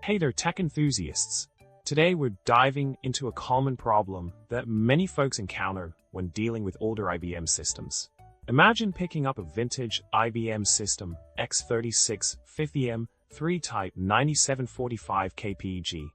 Hey there, tech enthusiasts! Today we're diving into a common problem that many folks encounter when dealing with older IBM systems. Imagine picking up a vintage IBM System x3650M3 Type 9745 kpg,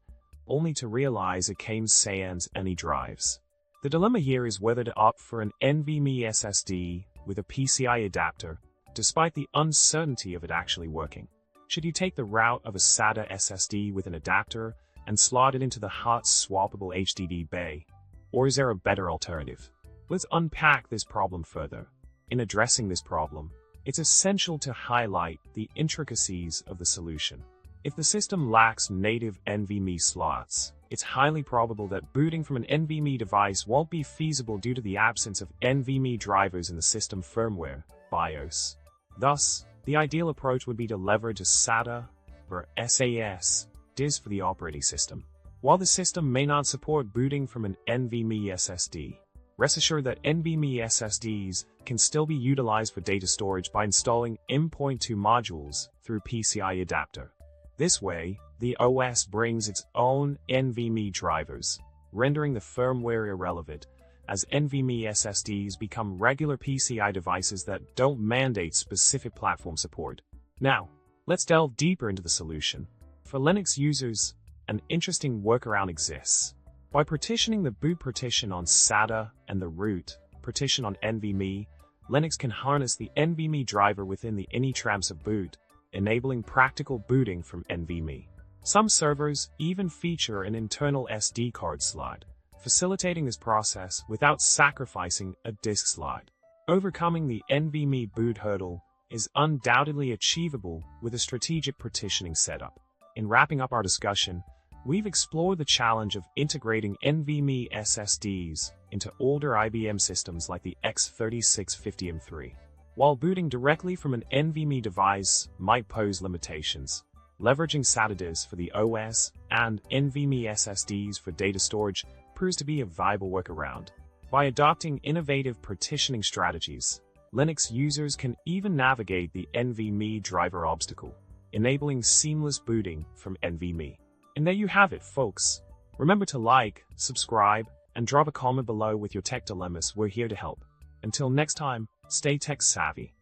only to realize it came sans any drives. The dilemma here is whether to opt for an NVMe SSD with a PCI adapter, despite the uncertainty of it actually working. Should you take the route of a SATA SSD with an adapter and slot it into the hot swappable HDD bay? Or is there a better alternative? Let's unpack this problem further. In addressing this problem, it's essential to highlight the intricacies of the solution. If the system lacks native NVMe slots, it's highly probable that booting from an NVMe device won't be feasible due to the absence of NVMe drivers in the system firmware, BIOS. Thus, the ideal approach would be to leverage a SATA or SAS disk for the operating system. While the system may not support booting from an NVMe SSD, rest assured that NVMe SSDs can still be utilized for data storage by installing M.2 modules through PCI adapter. This way, the OS brings its own NVMe drivers, rendering the firmware irrelevant, as NVMe SSDs become regular PCI devices that don't mandate specific platform support. Now, let's delve deeper into the solution. For Linux users, an interesting workaround exists. By partitioning the boot partition on SATA and the root partition on NVMe, Linux can harness the NVMe driver within the initramps of boot, enabling practical booting from NVMe. Some servers even feature an internal SD card slot, facilitating this process without sacrificing a disk slot. Overcoming the NVMe boot hurdle is undoubtedly achievable with a strategic partitioning setup. In wrapping up our discussion, we've explored the challenge of integrating NVMe SSDs into older IBM systems like the x3650M3. While booting directly from an NVMe device might pose limitations, leveraging SATA disks for the OS and NVMe SSDs for data storage proves to be a viable workaround. By adopting innovative partitioning strategies, Linux users can even navigate the NVMe driver obstacle, enabling seamless booting from NVMe. And there you have it, folks. Remember to like, subscribe, and drop a comment below with your tech dilemmas. We're here to help. Until next time, stay tech savvy.